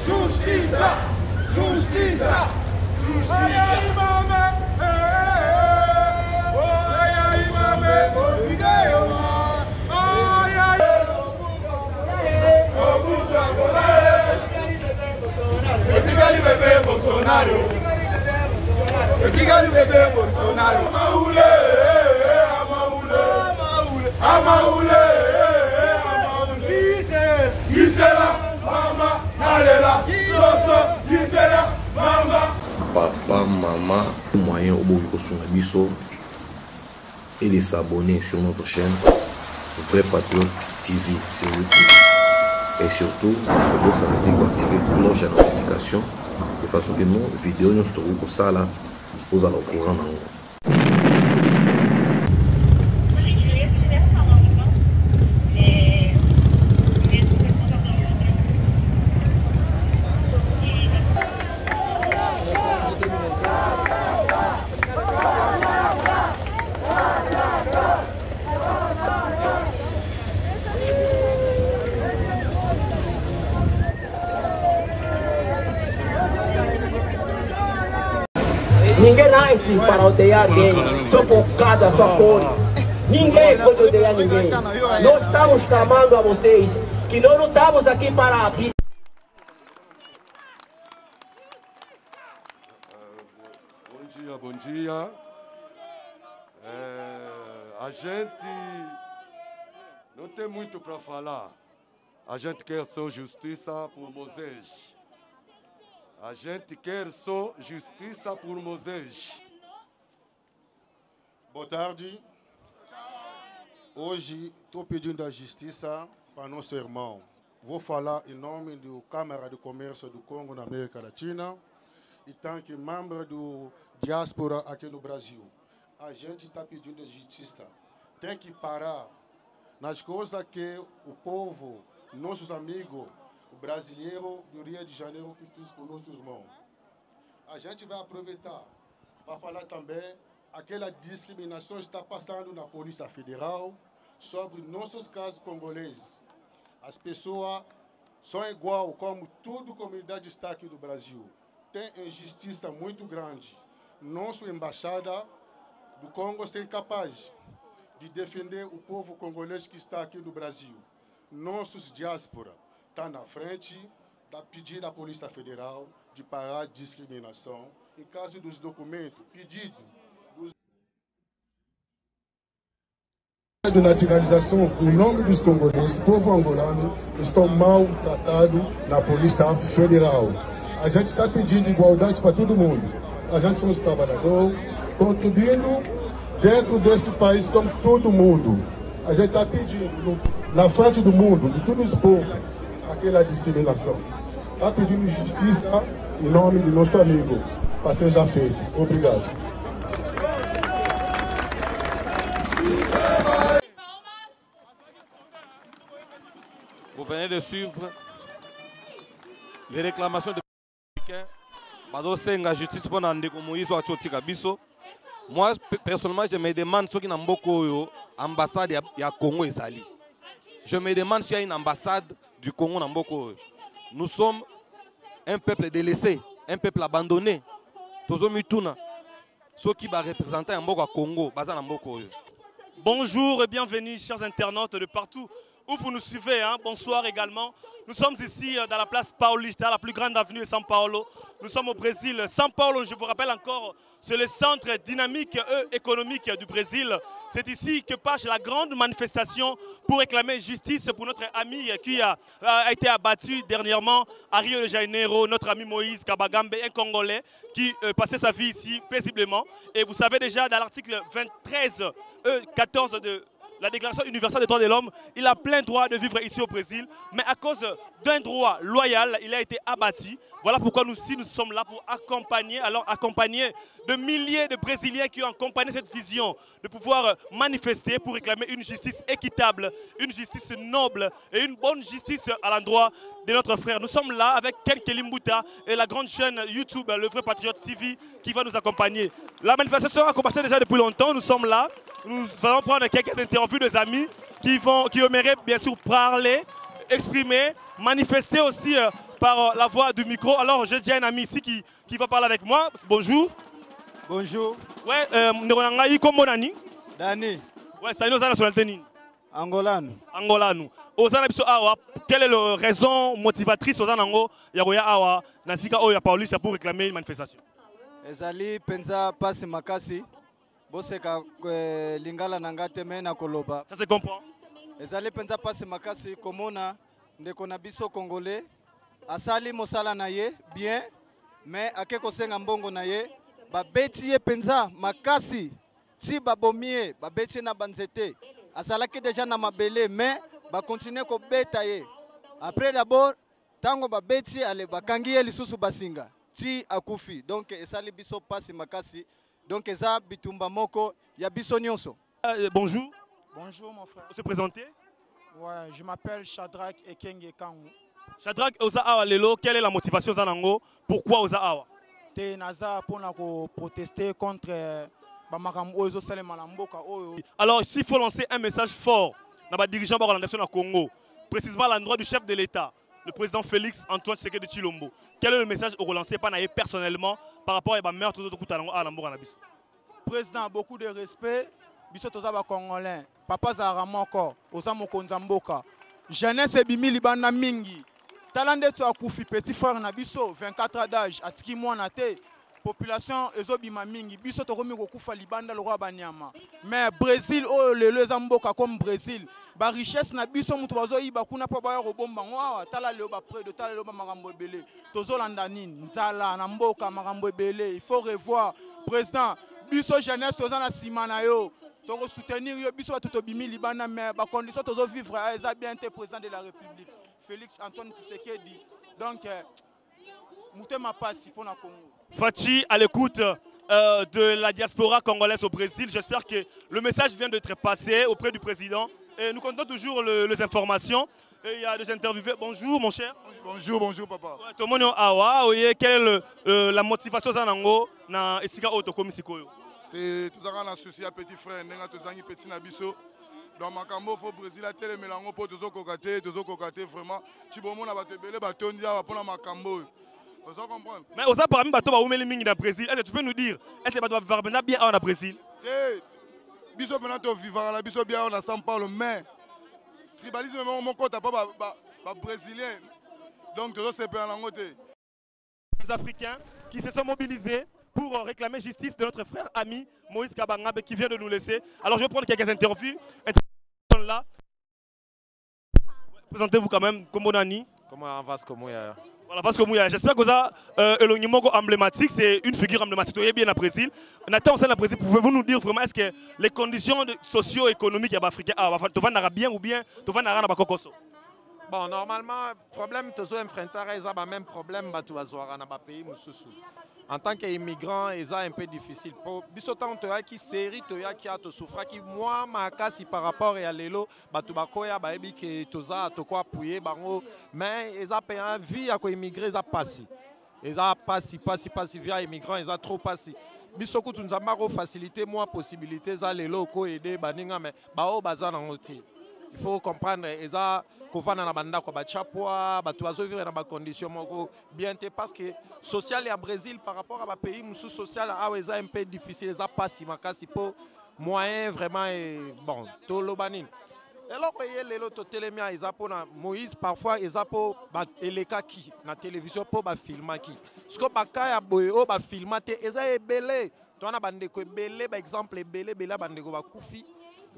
Justiça! Justiça! Justiça! Kigali bebê Bolsonaro. Kigali bebê Bolsonaro. Amaule, amaule, amaule, amaule. Gisela, mama, nalela, soso, Gisela, mama. Papa, maman, moyen au bout de son abisso et de s'abonner sur notre chaîne Vrai Patriote TV sur YouTube. Et surtout, vous savez activer la cloche de notification de façon que nos vidéos nous trouvent comme ça là, vous allez au courant. Ninguém nasce para odiar alguém, só por causa da sua cor. Ninguém pode odiar ninguém. Nós estamos clamando a vocês que nós não estamos aqui para pedir. Bom dia. A gente não tem muito para falar. A gente quer só justiça por Moisés. A gente quer só justiça por Moisés. Boa tarde. Hoje estou pedindo a justiça para nosso irmão. Vou falar em nome do Câmara de Comércio do Congo na América Latina e também membro do diáspora aqui no Brasil. A gente está pedindo a justiça. Tem que parar nas coisas que o povo, nossos amigos, o brasileiro do Rio de Janeiro que fez com nossos irmãos. A gente vai aproveitar para falar também aquela discriminação que está passando na Polícia Federal sobre nossos casos congoleses. As pessoas são igual como toda a comunidade está aqui do Brasil. Tem injustiça muito grande. Nossa embaixada do Congo é incapaz de defender o povo congolês que está aqui no Brasil. Nossos diáspora está na frente da pedida à Polícia Federal de parar a discriminação em caso dos documentos pedidos. De nacionalização, o nome dos congoleses, povo angolano, estão maltratados na Polícia Federal. A gente está pedindo igualdade para todo mundo. A gente somos trabalhadores, contribuindo dentro desse país com todo mundo. A gente está pedindo na frente do mundo, de todos os povos, aquela discriminação. Está pedindo justiça em nome do nosso amigo, para seja feito. Obrigado. Vous venez de suivre les réclamations des républicains. Badosenga justice pour Ndeko Moïse ou Atiotika Biso. Moi, personnellement, je me demande ce qui n'a pas ambassade ya Congo et Sali. Je me demande s'il y a une ambassade du Congo dans Mboko. Nous sommes un peuple délaissé, un peuple abandonné. Tozomituna. Ce qui va représenter un Mboko Congo, Bazan Mboko. Bonjour et bienvenue, chers internautes de partout où vous nous suivez. Bonsoir également. Nous sommes ici dans la place Paulista, la plus grande avenue de São Paulo. Nous sommes au Brésil. São Paulo, je vous rappelle encore, c'est le centre dynamique et économique du Brésil. C'est ici que passe la grande manifestation pour réclamer justice pour notre ami qui a été abattu dernièrement à Rio de Janeiro, notre ami Moïse Kabagambe, un Congolais qui passait sa vie ici paisiblement. Et vous savez déjà, dans l'article 14 de la Déclaration universelle des droits de l'homme, il a plein droit de vivre ici au Brésil, mais à cause d'un droit loyal, il a été abattu. Voilà pourquoi nous sommes là pour accompagner de milliers de Brésiliens qui ont accompagné cette vision de pouvoir manifester pour réclamer une justice équitable, une justice noble et une bonne justice à l'endroit de notre frère. Nous sommes là avec Ken Kelimbuta et la grande chaîne YouTube, le Vrai Patriote TV, qui va nous accompagner. La manifestation a commencé déjà depuis longtemps, nous sommes là. Nous allons prendre quelques interviews des amis qui aimeraient bien sûr parler, exprimer, manifester aussi par la voix du micro. Alors, j'ai déjà un ami ici qui va parler avec moi. Bonjour. Bonjour. Ouais, Nderonangai, comment Nani? Dani. Ouais, c'est une nationalité ni? Angolano. Angolano. Ozana biso awa, quelle est la raison motivatrice ozana ngo ya koya awa na sika oyo ya Pauliste pour réclamer une manifestation? Ezali penza passe makasi. Boseka lingala nangate mena koloba. Ça se comprend. Ezali penza passe makasi komona ndeko na biso congolais asali mosala na ye bien mais akeko senga mbongo na ye babeti ye penza makasi ti babomie babeti na banzete asalaki déjà na mabele mais ba continuer ko beta ye après d'abord tango babeti ale bakangi ye lisusu basinga ti akufi donc esali biso passe makasi donc eza bitumba moko ya biso nyonso. Bonjour. Bonjour mon frère. Vous se présenter? Ouais, je m'appelle Shadrach Ekenge Kangu. Shadrach Oza Awa Lelo, quelle est la motivation Zanango? Pourquoi Oza Awa? Te naza pour protester contre Bamakambo Salema Lamboka. Alors, s'il faut lancer un message fort dans les dirigeants de la nation du Congo, précisément à l'endroit du chef de l'État, le président Félix Antoine Tshisekedi Tshilombo, quel est le message au relancer par Naye personnellement par rapport à la meurtre de Koutalongo à Lamboka Nabiso? Président, beaucoup de respect. Biso toza Congolais. Papa Zarama encore. Oza Mokonza Mboka. Jeunesse bimi libana mingi. Talande tu akufi petit frère na biso 24 ans d'âge atiki mwana te. Population ezobima mingi. Biso tokomi kokufa libanda le roi banyama. Mais Brésil oh lelo Zamboka comme Brésil. Ba richesse na biso mutu bazo yiba kuna pa ba robomba ngwa tala lelo ba près de tala lelo ba makambo ebele. Tozo landa nini nzala na mboka makambo ebele. Il faut revoir président biso jeunesse toza na sima na yo. Donc soutenir yo biso tout bimi libana mais ba condition tozo vivre eza bien te président de la République Félix Antoine Tshisekedi. Donc mutema passi pour na Congo. Fachi à l'écoute de la diaspora congolaise au Brésil. J'espère que le message vient d'être passé auprès du président. Et nous comptons toujours les informations. Et il y a des interviewés. Bonjour mon cher. Bonjour, bonjour papa. Tout le monde awa, quelle est la motivation zanango na esika otokomi sikoyo? Tout ça na souci à petit frère, nenga tozangi petit na biso. Dans makambo fo Brésil a télé melango po tozo kokate vraiment. Ti bomo na bato belé batondi awa pona makambo. Vous comprenez? Mais aux parmi bateau ba oumeli mingi na Brésil. Est-ce que tu peux nous dire est-ce que bateau va venir bien en Brésil? Biso maintenant to vivant la biso bien on a São Paulo mais tribalisme mon compte pas ba brésilien. Donc tozo se pe en côté. Les Africains qui se sont mobilisés pour réclamer justice de notre frère ami Moïse Kabangabe qui vient de nous laisser. Alors je vais prendre quelques interviews. Là. Présentez-vous quand même comme Bonani. Comment Vasco Mouya. Voilà, Vasco Mouya. J'espère que vous avez le numéro emblématique, c'est une figure emblématique. Vous voyez bien au Brésil. Nathan, au sein du Brésil, pouvez-vous nous dire vraiment est-ce que les conditions socio-économiques africaines, tu vas bien ou bien tu vas dans Kokoso? Bon, normalement, le problème que tu as enfrenté, c'est le même problème que tu as dans le pays. En tant qu'immigrant, c'est un peu difficile. Pour bisotan tu as qui série, tu as qui a te souffrir qui moi ma casse par rapport à l'élo, tu vas koya ba ebi que tu as te quoi appuyer bango, mais ils a payé vie à quoi immigrer, ils a passé. Ils a passé via immigrant, ils a trop passé. Bisoko tu nous a marre facilité moi possibilité ça l'élo ko aider baninga mais ba o bazan en oti. Il faut comprendre eza kofana na banda ko bachapwa batu bazovivre na ba condition moko bien te parce que social ya Brésil par rapport à ba pays musu social a eza un peu difficile eza pas si makasi po moyen vraiment bon to lobanine eloko yelelo to telemia eza pona Moïse parfois eza po ba eleka ki na télévision po ba filma ki sko bakaya boye o ba filma te eza ebele to na bande ko ebele ba exemple ebele bela bande ko ba kufi.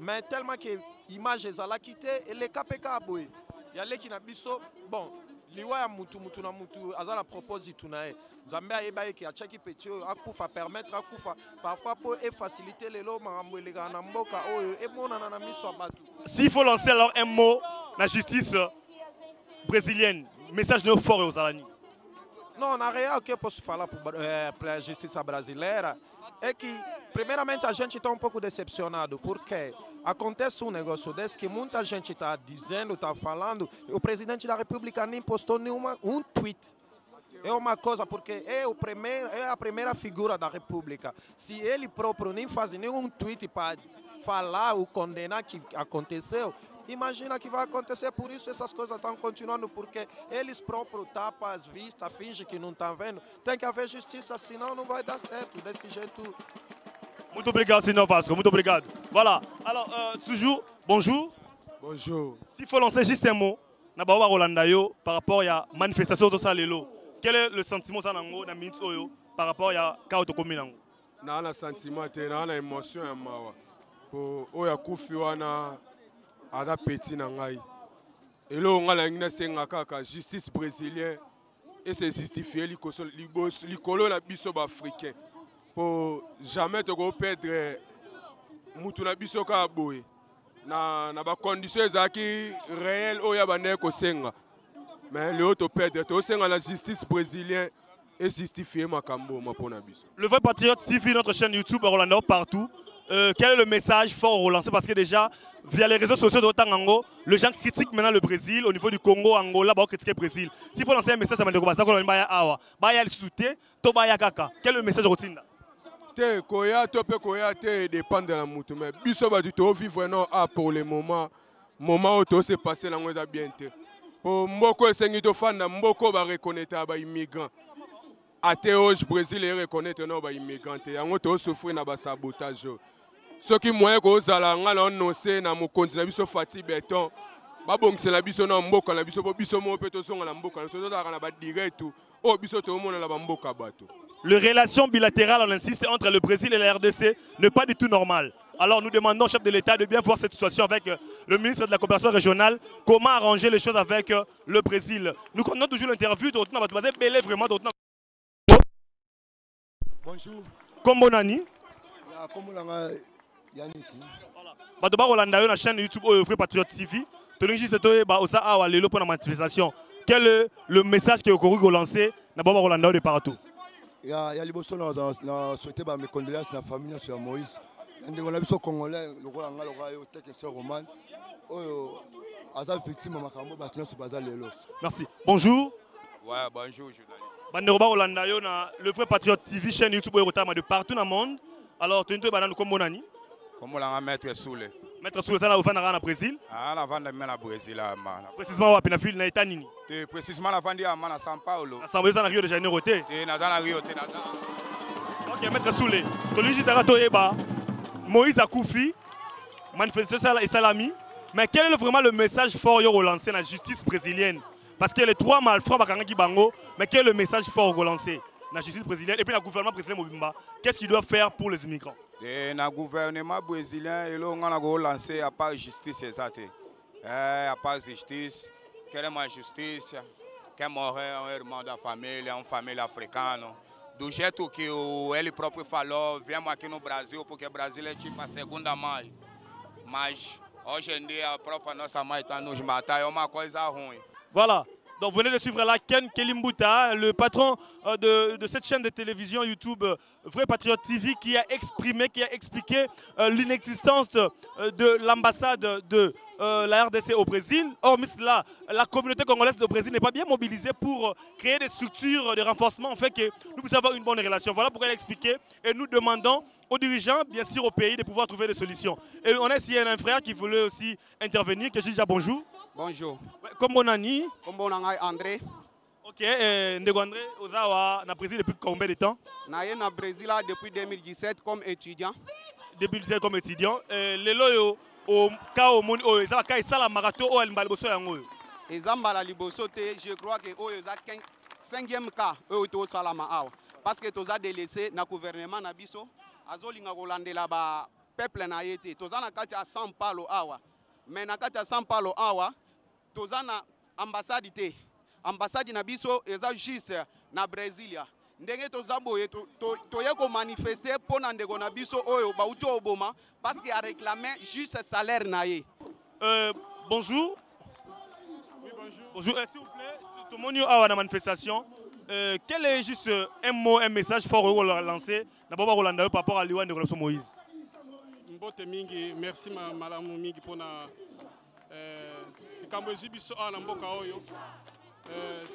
Mais tellement que l'image est à la quitter et les KPK aboye. Il y a les qui n'a biso bon. Liwa ya mutu na mutu azala propose tunae. Zambé ayebaye ki a cheki petio akufa permettre akufa parfois pour faciliter les lots marambo les gars na mboka oyo e mona na miso abatu. S'il faut lancer alors un mot la justice brésilienne, message de fort aux Alani. Non, na real que posso falar pour la justiça brasileira é que primeiramente a gente está pouco decepcionado porque acontece negócio desse que muita gente está dizendo, está falando, o presidente da República nem postou um tweet. É uma coisa porque é a primeira figura da República. Se ele próprio nem faz nenhum tweet para falar ou condenar o que aconteceu, Imagina que vai acontecer, por isso essas coisas estão continuando, porque eles próprios tapam as vistas, fingem que não estão vendo. Tem que haver justiça, senão não vai dar certo. Desse jeito. Muito obrigado, senhor Vasco. Muito obrigado. Voilà. Alors, toujours, bonjour. Bonjour. S'il faut lancer juste un mot, na baoba Rolanda yo par rapport à la manifestation de ça lelo. Quel est le sentiment ça nango na minute oyo par rapport à ka otokomi nango? Na na sentiment te, na émotion ya mawa. Po oya kufi wana ada petit na ngai. Elo ngala ngina senga kaka justice brésilien et c'est justifié likolo na biso ba africain. Pour jamais te go perdre mutu na biso ka boye. Na ba conditions ezaki réel oya bande ko senga. Mais le auto perdre to senga la justice brésilienne et justifier makambo mapona biso. Le Vrai Patriote TV, notre chaîne YouTube Rolanda partout. Quel est le message fort relancé? Parce que déjà, via les réseaux sociaux de Tangango, les gens critiquent maintenant le Brésil, au niveau du Congo, Angola, ils critiquent le Brésil. S'il faut lancer un message, ça m'a dit que ça va awa. Baya le soutien, to baya kaka. Quel est le message routine? Te koya to pe koya te dépend de la mutu mais biso ba du to vivre non a pour le moment où tout s'est passé là on est bien te. Pour mboko esengi to fanda mboko ba reconnaître ba immigrants. Ate hoje Brésil est reconnaître non ba immigrants te. Yango to souffrir na ba sabotage. Ce qui moyen ko zala ngala onose na mokonzi na biso Fati Beton ba bongisela biso na mboka na biso po biso mo pe to songa na mboka na so to na ba direct o biso to mona na ba mboka bato. Les relations bilatérales, on insiste, entre le Brésil et la RDC n'est pas du tout normal. Alors nous demandons au chef de l'État de bien voir cette situation avec le ministre de la coopération régionale, comment arranger les choses avec le Brésil. Nous continuons toujours l'interview, vraiment. Bonjour. Kombo nani? Kombo Yannick. Bato Rolanda na chaîne YouTube Vrai Patriote TV. Tony juste ba osa awa lelo pour la manifestation. Quel est le message que vous avez lancé na Baba Rolanda de partout? Il y a les bosses na souhaité mes condoléances à la famille sur Moïse. On a vu ce Congolais, le roi Angalo Rayo, technicien roman. Merci. Bonjour. Ouais, bonjour, journaliste. Banderoba Rolanda na le Vrai Patriote TV chaîne YouTube de partout dans le monde. Alors tu es banane comme Monani? Comme on Maître Soule. Maître Soule ça na ufana na Brésil? Ah, la vente na Brésil là, man. Précisément wapi na ville na État nini? Précisément la vente à São Paulo. Na São Paulo na Rio de Janeiro te? Na Rio te na. OK, Maître Soule. To lui juste to eba Moïse Akoufi manifester ça et salami. Mais quel est vraiment le message fort yo relancer la justice brésilienne? Parce que les trois malfrats bakangaki bango, mais quel est le message fort relancer la justice brésilienne et puis le gouvernement brésilien Mobimba? Qu'est-ce qu'il doit faire pour les immigrants? Le gouvernement brésilien il a relancé à part justice exacte. À part justice, quelle est ma justice? Quel morrer un irmão da família, uma família africana. Do jeito que ele próprio falou, viemos aqui no Brasil porque o Brasil é tipo a segunda mãe. Mas hoje em dia a própria nossa mãe está nos matando, é uma coisa ruim. Voilà. Donc vous venez de suivre là Ken Kelimbuta, le patron de cette chaîne de télévision YouTube Vrai Patriote TV qui a expliqué l'inexistence de l'ambassade de la RDC au Brésil. Hormis cela, la communauté congolaise du Brésil n'est pas bien mobilisée pour créer des structures de renforcement, en fait que nous puissions avoir une bonne relation. Voilà pourquoi elle a expliqué et nous demandons aux dirigeants, bien sûr au pays, de pouvoir trouver des solutions. Et on a ici un frère qui voulait aussi intervenir, que je dis déjà bonjour. Bonjour. Comme mon ami. Comme mon ami André. Ok, Ndego André, Ozawa, na Brésil depuis combien de temps? Je suis au Brésil depuis 2017 comme étudiant. 2017 comme étudiant. Les loyaux au cas où ils ont fait la marathon ou ils ont fait la marathon. Ils ont fait je crois que ils ont fait le 5e cas où ils ont fait la marathon. Parce que ils ont délaissé le gouvernement na biso. Ils ont fait le peuple na yete. Ils ont fait à São Paulo awa. Mais na kati ya São Paulo awa toza na ambassade te. Ambassade na biso eza juste na Brasilia. Ndenge toza boye toye ko manifester pona ndeko na biso oyo bauti oboma parce qu'il a réclamé juste salaire na ye. Bonjour. Oui, bonjour. Bonjour, s'il vous plaît, tout le monde a une manifestation. Quel est juste un mot, un message fort à lancer d'abord Rolanda par rapport à l'Iwan de Relation Moïse? Mbote mingi, merci malamu mingi pona likambo ezi biso na mboka oyo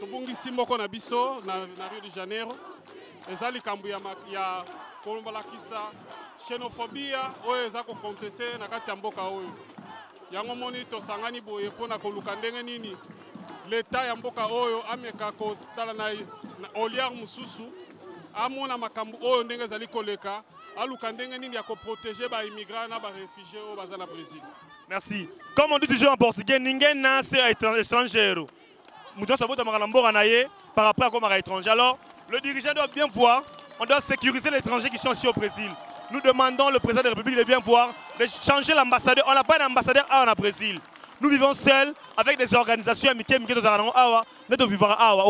tobongisi mboko na biso na Rio de Janeiro eza likambo ya kolombolakisa xenophobia oyo eza kokontese na kati ya mboka oyo yango moni tosangani boye mpona koluka ndenge nini leta ya mboka oyo ameka kotala na oliare mosusu amona makambo oyo ndenge ezali koleka aluka ndenge nini ya koprotéger baimmigrant na baréfugié oyo baza na Brésil. Merci. Comme on dit toujours en portugais, ninguém nasce étranger. Mouton sabota makalambo naye par rapport à comme étranger. Alors, le dirigeant doit bien voir, on doit sécuriser les étrangers qui sont ici au Brésil. Nous demandons au président de la République de bien voir, de changer l'ambassadeur. On n'a pas d'ambassadeur au Brésil. Nous vivons seuls avec des organisations au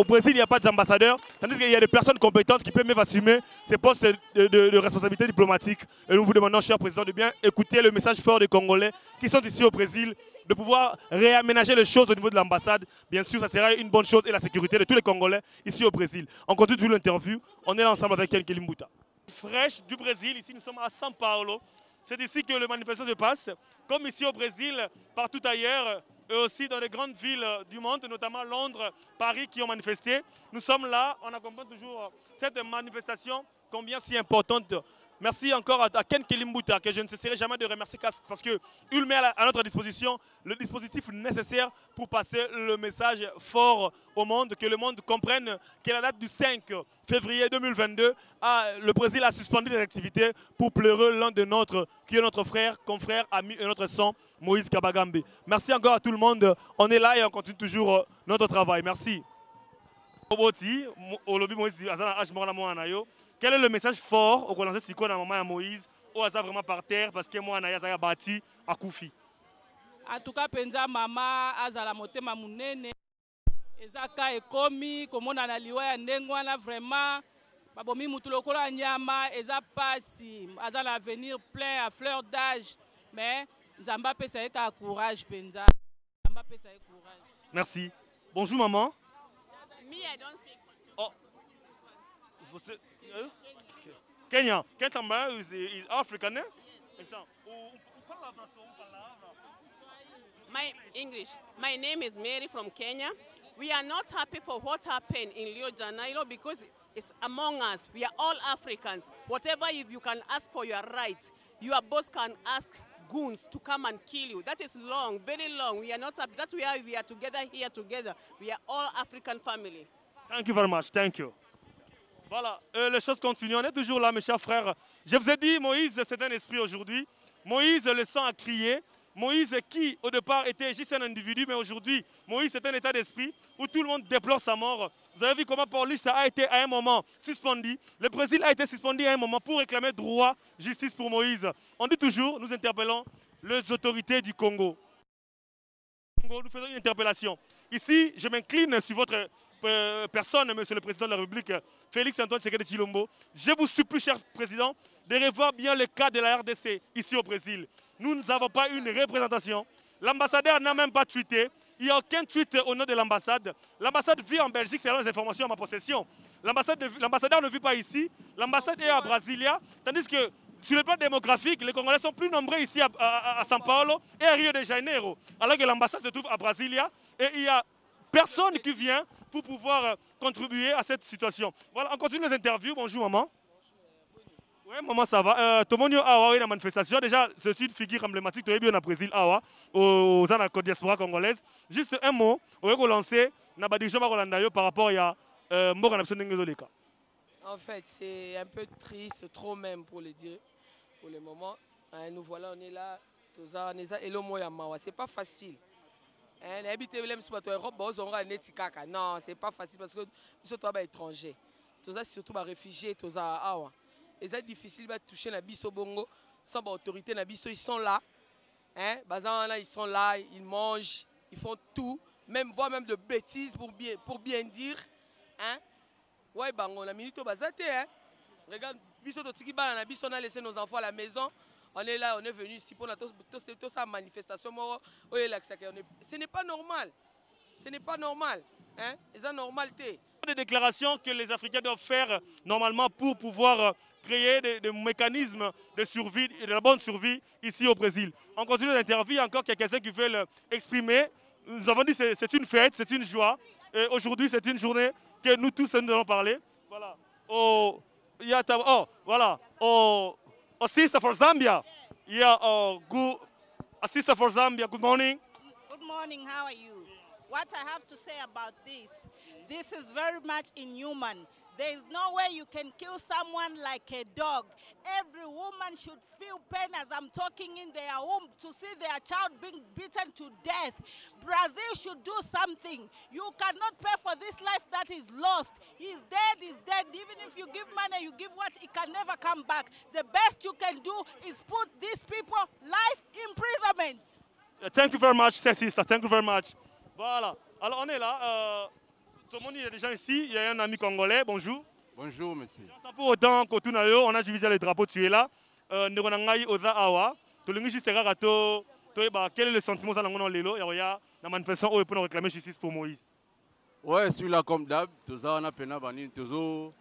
Brésil, il n'y a pas d'ambassadeur, tandis qu'il y a des personnes compétentes qui peuvent même assumer ces postes de responsabilité diplomatique. Et nous vous demandons, cher président, de bien écouter le message fort des Congolais qui sont ici au Brésil, de pouvoir réaménager les choses au niveau de l'ambassade. Bien sûr, ça sera une bonne chose et la sécurité de tous les Congolais ici au Brésil. On continue toujours l'interview. On est là ensemble avec Ken Kelimbuta. Fraîche du Brésil, ici nous sommes à São Paulo. C'est ici que les manifestations se passent, comme ici au Brésil, partout ailleurs, et aussi dans les grandes villes du monde, notamment Londres, Paris, qui ont manifesté. Nous sommes là, on accompagne toujours cette manifestation, combien si importante. Merci encore à Ken Kelimbuta, que je ne cesserai jamais de remercier parce qu'il met à notre disposition le dispositif nécessaire pour passer le message fort au monde, que le monde comprenne que la date du 5 février 2022, le Brésil a suspendu les activités pour pleurer l'un de notre, qui est notre frère, confrère, ami et notre sang, Moïse Kabagambe. Merci encore à tout le monde. On est là et on continue toujours notre travail. Merci. Quel est le message fort au Kolanze Siko na maman Moïse ou Aza vraiment par terre parce que moi Naya Zaya bâti à Koufi? En tout cas, penza maman Azala motema munene ezaka ekomi komona na liwa ya ndengwana vraiment babomi mutu lokola nyama eza pasi azala avenir plein à fleur d'âge mais Nzamba pesa eka courage penza Nzamba pesa eka courage. Merci. Bonjour maman. Me I don't speak. Oh. Kenya, Kenya is African, eh? My name is Mary from Kenya. We are not happy for what happened in Rio de Janeiro because it's among us. We are all Africans. Whatever if you can ask for your rights, your boss can ask goons to come and kill you. That is long, very long. We are not happy. That's why we are together here together. We are all African family. Thank you very much. Thank you. Voilà, les choses continuent. On est toujours là, mes chers frères. Je vous ai dit, Moïse, c'est un esprit aujourd'hui. Moïse, le sang a crié. Moïse, qui au départ était juste un individu, mais aujourd'hui, Moïse, c'est un état d'esprit où tout le monde déplore sa mort. Vous avez vu comment Paulista a été à un moment suspendu. Le Brésil a été suspendu à un moment pour réclamer droit, justice pour Moïse. On dit toujours, nous interpellons les autorités du Congo. Nous faisons une interpellation. Ici, je m'incline sur votre personne, Monsieur le Président de la République, Félix Antoine Tshisekedi Tshilombo. Je vous supplie, cher Président, de revoir bien le cas de la RDC ici au Brésil. Nous n'avons pas une représentation. L'ambassadeur n'a même pas tweeté. Il n'y a aucun tweet au nom de l'ambassade. L'ambassade vit en Belgique, c'est les informations à ma possession. L'ambassadeur ne vit pas ici. L'ambassade est à Brasilia. Tandis que sur le plan démographique, les Congolais sont plus nombreux ici à São Paulo et à Rio de Janeiro. Alors que l'ambassade se trouve à Brasilia et il y a personne qui vient pour pouvoir contribuer à cette situation. Voilà, on continue les interviews. Bonjour maman. Oui, maman, ça va. Tout le monde a une manifestation. Déjà, c'est une figure emblématique. Tu es bien au Brésil, aux diaspora congolaise. Juste un mot, on va lancer par rapport à En fait, c'est un peu triste, trop même pour le dire, pour le moment. Nous voilà, on est là. C'est pas facile. Non, c'est pas facile parce que nous sommes étrangers. C'est surtout les réfugiés. C'est difficile de toucher les biso bongo sans autorité. Ils sont là. Ils sont là, ils mangent, ils font tout. Voire même de bêtises pour bien dire. Ouais, on a minute au bazate. Regarde, on a laissé nos enfants à la maison. On est là, on est venu ici pour cette manifestation. Ce n'est pas normal. Ce n'est pas normal. C'est une normalité. Des déclarations que les Africains doivent faire normalement pour pouvoir créer des mécanismes de survie et de la bonne survie ici au Brésil. On continue l'interview, il y a encore quelqu'un qui veut l'exprimer. Nous avons dit que c'est une fête, c'est une joie. Aujourd'hui, c'est une journée que nous tous nous allons parler. Voilà. Voilà. Sister for Zambia. Yeah, good A sister for Zambia, good morning. Good morning, how are you? What I have to say about this is very much inhuman. There is no way you can kill someone like a dog. Every woman should feel pain as I'm talking in their womb to see their child being beaten to death. Brazil should do something. You cannot pay for this life that is lost. He's dead, he's dead. Even if you give money, you give what, it can never come back. The best you can do is put these people life imprisonment. Thank you very much, sister. Thank you very much. Voilà. Alors on est là. Tout le monde, il y a des gens ici. Il y a un ami congolais. Bonjour. Bonjour, monsieur. Pour autant, on a divisé les drapeaux, tu es là. Quel est le sentiment dans la manifestation pour réclamer justice pour Moïse? Ouais, celui-là, comme d'hab, tout ça, on a peine à venir, tout ça,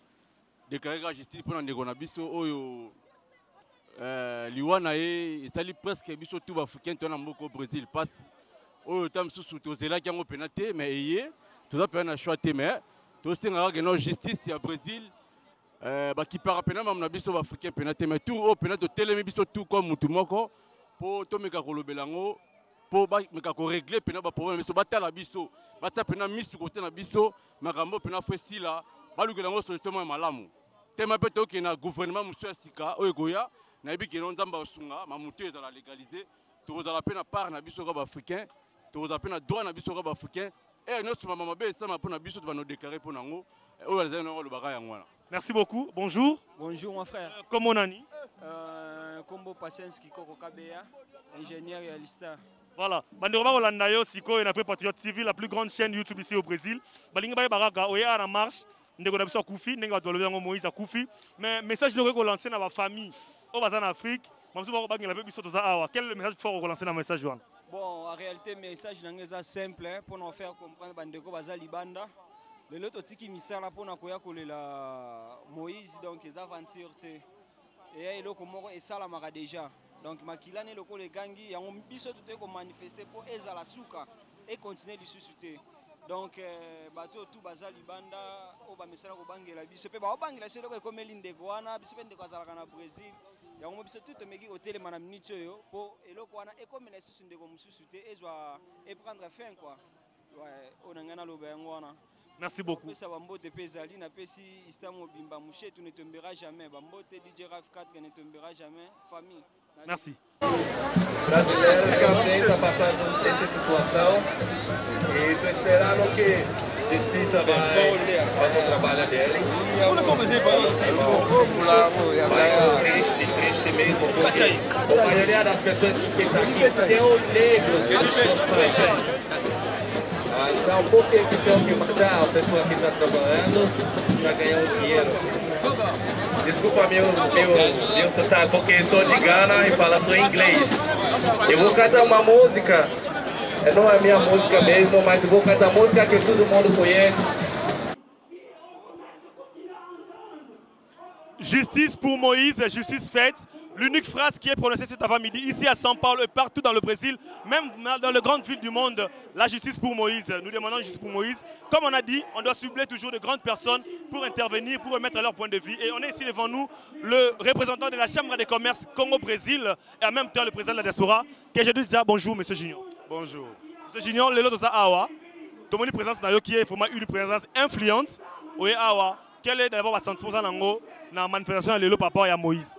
déclarer la justice pour nous Nabiso, Liwana et sali presque biso tout africain tout au Brésil passe au temps sous tout là qui ont pénalité mais hier tout ça peut en choix mais tout c'est une justice au Brésil bah qui par peine même biso africain pénalité mais tout au pénalité télé biso tout comme mutu moko pour to meka kolobelango pour ba meka ko régler pénal ba problème biso batala biso bata pénal misu côté na biso makambo pénal fesi là ba lukelango solution malamu tema pe to na gouvernement monsieur Sika oyegoya na bi ke nzamba osunga mamutu ezala légaliser tozala pe na part na biso ka africain tozala pe na droit na biso ka africain et notre maman be ça pour na biso va nous déclarer pour nango o ya zeno le bagaya ngwana. Merci beaucoup. Bonjour. Bonjour mon frère. Comment nani? Kombo Patience Kikoko Kabeya, ingénieur et lista. Voilà. Bandeko ba Rolanda yo siko et après Patriote TV, la plus grande chaîne YouTube ici au Brésil. Balinga ba baraka oya na marche ndeko na biso Koufi, ndenge ba tolobe ngo Moïse Koufi, mais message nous ko lancer na ba famille au bazan Afrique. Quel est le message fort pour lancer dans le message? Bon, en réalité, le message est simple pour nous faire comprendre que Baza Libanda. Le lot qui misala pour nous la Moïse donc les aventures et le comment et ça la mara déjà. Donc makila ne loko le gangi ya on biso tout ko manifester pour ezala suka et continuer de susciter. Donc bateau tout Baza Libanda au ba misala ko bangela biso pe ba bangela se loko comme linde goana biso pe ndeko azala kana Brésil. Ya on biso tout meki hôtel mana minute yo po eloko wana e comme na susu ndeko mususu te ezwa et prendre fin quoi. Ouais, on ngana lo ba ngwana. Merci beaucoup. Ça bambote pezali na pesi istamo bimba mouché tu ne tombera jamais. Bambote DJ Raf 4 ne tombera jamais. Famille. Merci. Brasileiros que estão passando essa situação e estou esperando que a justiça vai fazer o trabalho dele. Triste mesmo, porque a maioria das pessoas que estão aqui são negros de sangue. Então, por que tem que matar a pessoa que está trabalhando para ganhar o dinheiro? Desculpa meu sotaque, porque eu sou de Gana e falo só inglês. Eu vou cantar uma música, não é minha música mesmo, mas eu vou cantar música que todo mundo conhece. Justice pour Moïse, justice faite. L'unique phrase qui est prononcée cet avant-midi ici à São Paulo et partout dans le Brésil, même dans les grandes villes du monde, la justice pour Moïse. Nous demandons justice pour Moïse. Comme on a dit, on doit cibler toujours de grandes personnes pour intervenir, pour remettre leur point de vue. Et on est ici devant nous, le représentant de la Chambre des commerces Congo-Brésil et en même temps le président de la diaspora, que je dis déjà bonjour, M. Junior. Bonjour. M. Junior, le lot de Awa, tout le monde présence qui est vraiment une présence influente. Oui, Awa, quel est d'abord votre sentiment dans la manifestation de l'Élo et à Moïse?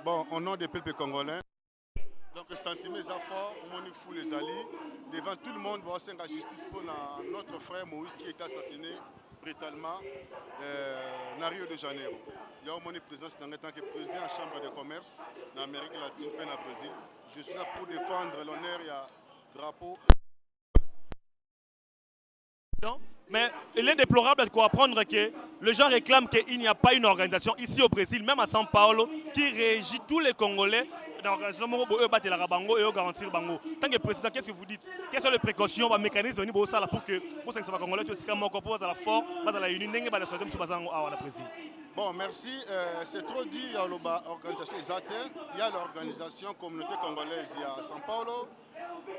Bon, au nom des peuples congolais, donc le sentiment est fort, on est fou les alliés. Devant tout le monde, on va faire la justice pour notre frère Moïse qui a été assassiné brutalement dans Rio de Janeiro. Il y a une présence en tant que président de la Chambre de commerce en Amérique latine et au Brésil. Je suis là pour défendre l'honneur et le drapeau. Mais il est déplorable de comprendre que les gens réclament qu'il n'y a pas une organisation ici au Brésil, même à São Paulo, qui régit tous les Congolais. L'organisation pour battre la Rabango et garantir Bango. Tant que président, qu'est-ce que vous dites? Quelles sont les précautions, les mécanismes pour que les Congolais soient la force, la union, Bon, merci. C'est trop dit, il y a l'organisation exacte. Il y a l'organisation communauté congolaise, il y a São Paulo,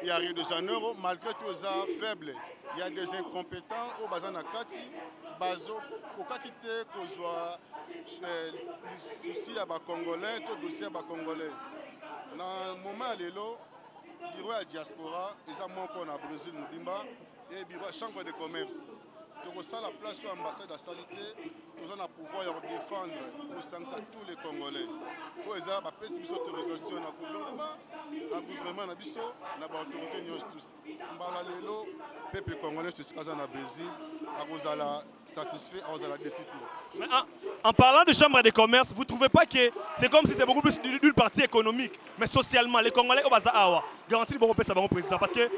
il y a Rio de Janeiro, malgré tout ça faible. Il y a des incompétents au Bazana Kati, Bazo, Kokakite, Kozwa, souci à Congolais, tout dossier à Congolais. Dans le moment, bureau ya diaspora eza moko na Brésil mobimba et bureau ya chambre de commerce. Donc ça la place sur l'ambassade de salité, nous avons pouvoir défendre pour sanctionner tous les Congolais. Pour les avoir une autorisation dans le gouvernement, dans l'autorité tous. Le peuple congolais se casse dans le Brésil, à satisfait, à décider. En parlant de chambre de commerce, vous ne trouvez pas que c'est comme si c'est beaucoup plus d'une partie économique, mais socialement, les Congolais au Bazaar garantit beaucoup plus au président. Parce que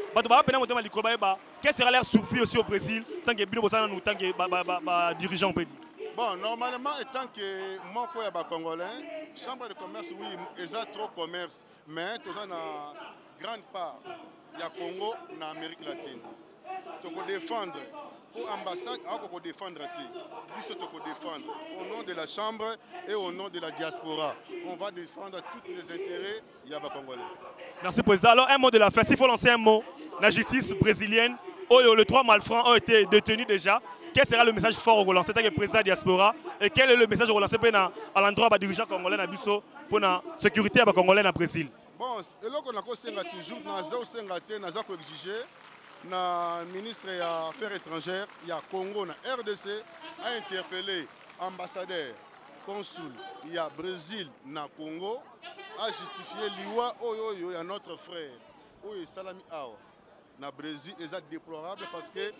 quelle sera leur survie aussi au Brésil tant que nous, tant que dirigeants président? Bon, normalement, étant que moi, je suis Congolais, chambre de commerce, oui, ils ont trop de commerce, mais ils ont une grande part. Il y a Congo en Amérique latine. Donc, on défendre. Pour l'ambassade, on peut défendre. Au nom de la chambre et au nom de la diaspora. On va défendre tous les intérêts Yaba Congolais. Merci, Président. Alors, un mot de la fin. S'il faut lancer un mot, la justice brésilienne, les 3 malfrats ont été détenus déjà. Quel sera le message fort au relancé tant que président diaspora? Et quel est le message au relancé à l'endroit des dirigeants congolais pour la sécurité congolaise au Brésil? Bon, et là, on a toujours, nous avons exigé. Le ministre des Affaires étrangères, il y a Congo, la RDC, a interpellé l'ambassadeur, consul, il y a Brésil, na Congo, a justifié l'IWA, il y a notre frère, Salami Awa, na Brésil, est déplorable parce que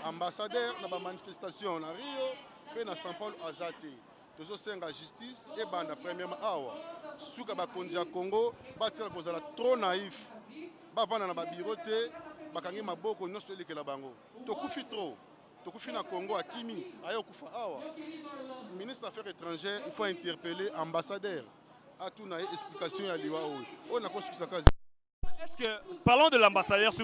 l'ambassadeur n'a pas manifestation à Rio, et na São Paulo à Zate. Toujours c'est la justice et la première Awa. Souka bakonzi ya Congo, batia kozala trop naïf, bavana na babirote. Bakangi maboko nyonso elekela bango tokufi trop tokufi na Congo akimi ayo kufa awa ministre des Affaires étrangères il faut interpeller ambassadeur à tout na explication ya liwa on a construit ça. Est-ce que parlons de l'ambassadeur, c'est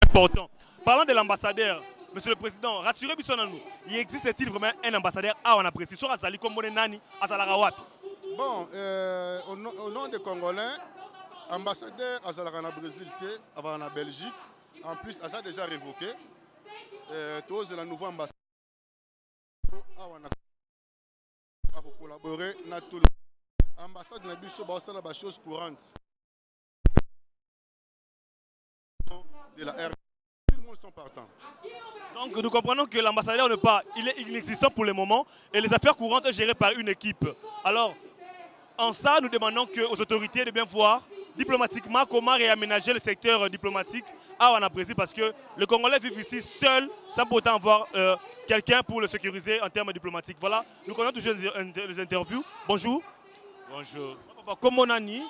important. Parlons de l'ambassadeur, Monsieur le Président, rassurez-vous sur nous. Il existe-t-il vraiment un ambassadeur à on apprécie sur Azali comme Nani Azala Wapi? Bon, au nom des Congolais, ambassadeur Azala na Brésil avant la Belgique. En plus, ça a déjà révoqué. Tous la nouvelle ambassade a collaboré dans tout l'ambassade de la chose courante. De la RDC, tout le monde sont partants. Donc nous comprenons que l'ambassadeur n'est pas, il est inexistant pour le moment et les affaires courantes sont gérées par une équipe. Alors, en ça, nous demandons aux autorités de bien voir diplomatiquement comment réaménager le secteur diplomatique en Brésil parce que les Congolais vivent ici seuls sans pourtant avoir quelqu'un pour le sécuriser en termes diplomatiques. Voilà, nous connaissons toujours les interviews. Bonjour. Bonjour. Comment on a dit?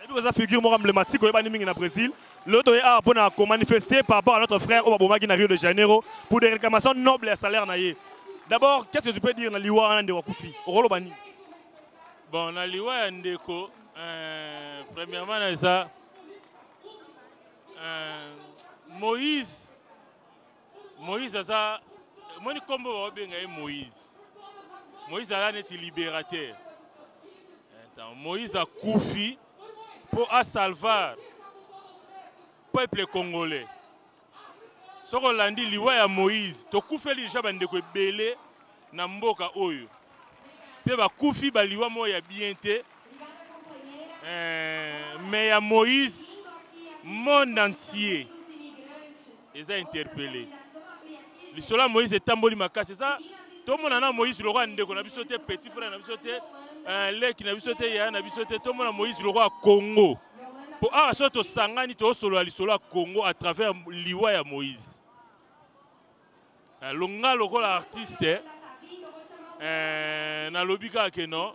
Vous avez figure emblématique au Brésil. L'autre est pour manifester par rapport à notre frère au Rio de Janeiro pour des réclamations nobles et salaires. D'abord, qu'est-ce que tu peux dire dans l'Iwa de Wakufi au Rolobani? Bon, dans l'Iwa Ndeko, premièrement, ça, Moïse, ça, moi, je comprends Moïse. Moïse est libérateur. Moïse a Koufi pour salvar le peuple congolais. Ce qu'on a dit, l'Iwa Moïse, tu as Koufi les gens qui ont belé na mboka oyo. Pe ba Koufi ba liwa moya bien te. Mais ya Moïse, monde entier les a interpellés. L'histoire Moïse est tamboli makasi ça. Tout le monde a Moïse le roi ndeko na biso te petit frère na biso te leki na biso te ya na biso te tout le monde a Moïse le roi Congo. Pour to sangani to solo lisolo Congo à travers liwa ya Moïse. Longa lokola artiste na lobika ke non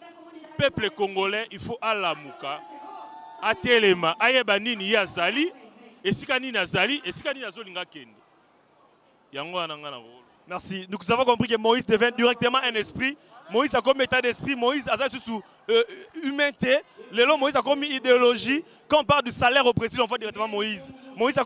peuple congolais il faut alamuka atelema ayeba nini ya zali esika nini azali esika nini azolinga kende yango ananga na. Merci. Nous avons compris que Moïse devient directement un esprit. Moïse a comme état d'esprit. Moïse a sous humanité. Moïse a comme idéologie. Quand on parle du salaire au Brésil, on voit directement Moïse. Moïse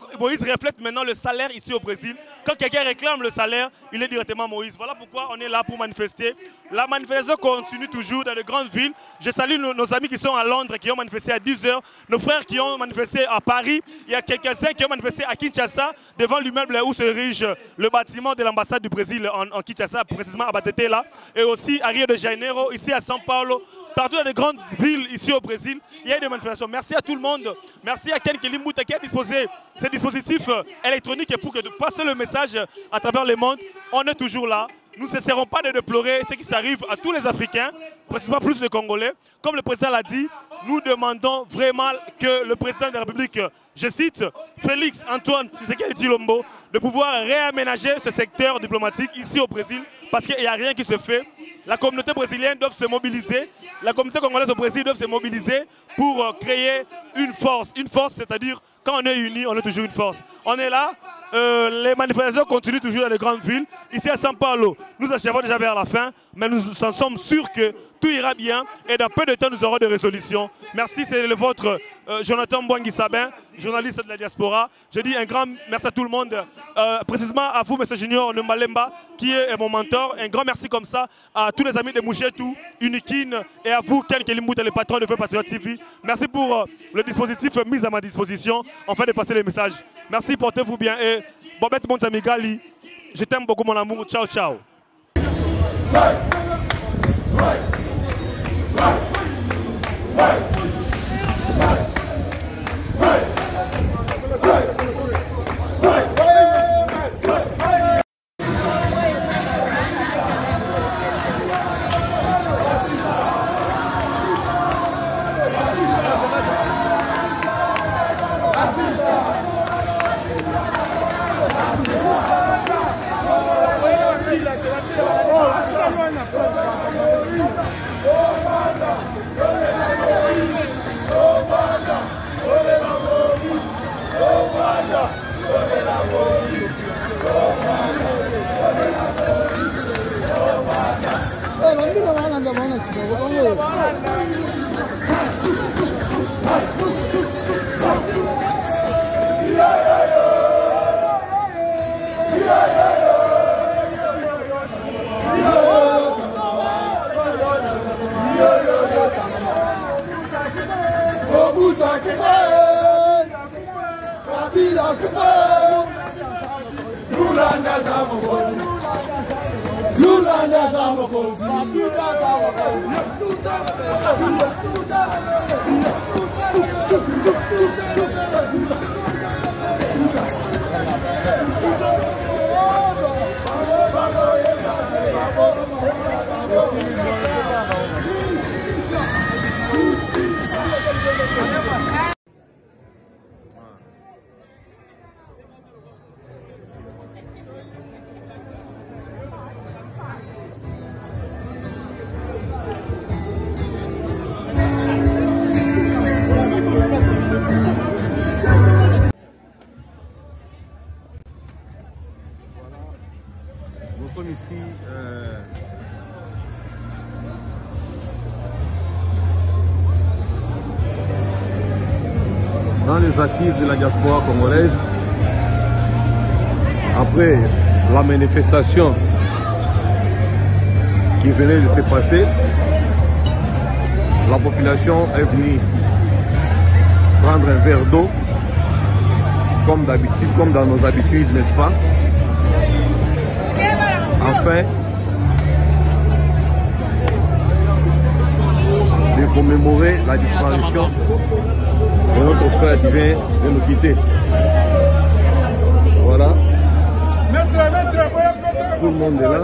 reflète maintenant le salaire ici au Brésil. Quand quelqu'un réclame le salaire, il est directement Moïse. Voilà pourquoi on est là pour manifester. La manifestation continue toujours dans les grandes villes. Je salue nos amis qui sont à Londres, qui ont manifesté à 10 h. Nos frères qui ont manifesté à Paris. Il y a quelques-uns qui ont manifesté à Kinshasa, devant l'immeuble où se dirige le bâtiment de l'ambassade du Brésil en Kinshasa, précisément à Batete là. Et aussi à Rio de Janeiro, ici à São Paulo. partout dans les grandes villes ici au Brésil, il y a des manifestations. Merci à tout le monde. Merci à Ken Kelimouta qui a disposé ces dispositifs électroniques pour que de passer le message à travers le monde. On est toujours là. Nous ne cesserons pas de déplorer ce qui s'arrive à tous les Africains, précisément plus les Congolais. Comme le président l'a dit, nous demandons vraiment que le président de la République, je cite, Félix Antoine Tshisekedi Tshilombo, de pouvoir réaménager ce secteur diplomatique ici au Brésil, parce qu'il n'y a rien qui se fait. La communauté brésilienne doit se mobiliser, la communauté congolaise au Brésil doit se mobiliser pour créer une force. Une force, c'est-à-dire, quand on est unis, on est toujours une force. On est là, les manifestations continuent toujours dans les grandes villes. Ici à São Paulo, nous achevons déjà vers la fin, mais nous en sommes sûrs que tout ira bien et dans peu de temps, nous aurons des résolutions. Merci, c'est le vôtre, Jonathan Mbouangui-Sabin, journaliste de la diaspora. Je dis un grand merci à tout le monde, précisément à vous, M. Junior Numalemba, qui est mon mentor. Un grand merci comme ça à tous les amis de Mouchetou, Unikin et à vous, Ken Kelimouta, le patron de Feu Patriote TV. Merci pour le dispositif mis à ma disposition, afin de passer les messages. Merci, portez-vous bien et Bobette Monzamigali, je t'aime beaucoup mon amour. Ciao, ciao. Nous sommes ici dans les assises de la diaspora congolaise. Après la manifestation qui venait de se passer, la population est venue prendre un verre d'eau, comme d'habitude, comme dans nos habitudes, n'est-ce pas? Afin de commémorer la disparition de notre frère qui vient de nous quitter. Voilà. Tout le monde est là.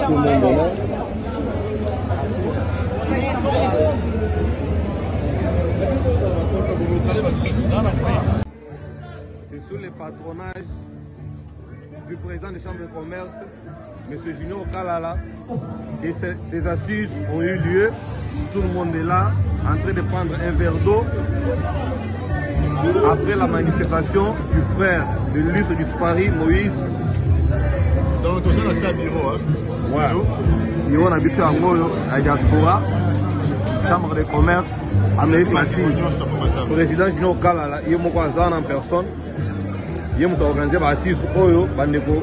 Tout le monde est là. C'est sous le patronage du président des chambres de commerce, M. Junior Kalala, et ces assises ont eu lieu. Tout le monde est là, en train de prendre un verre d'eau. Après la manifestation du frère de l'illustre disparu, Moïse. Donc, tout ça, c'est un bureau. Ouais. Bureau, on a vu sur la diaspora, chambre de commerce, Amérique latine. Président Junior Kalala, il y a en personne. Il y a organisé par assise Oyo, Bandeko,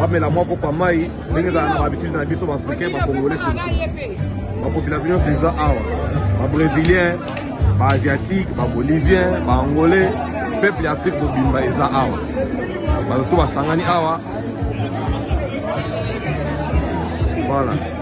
mais la mort pour Maï, mais nous avons l'habitude dans les bisous africains, les Congolais surtout. La population, c'est ça, les Brésiliens, les Asiatiques, les Boliviens, les Angolais, le peuple d'Afrique, les Bimba, c'est ça, tout va s'engagner. Voilà.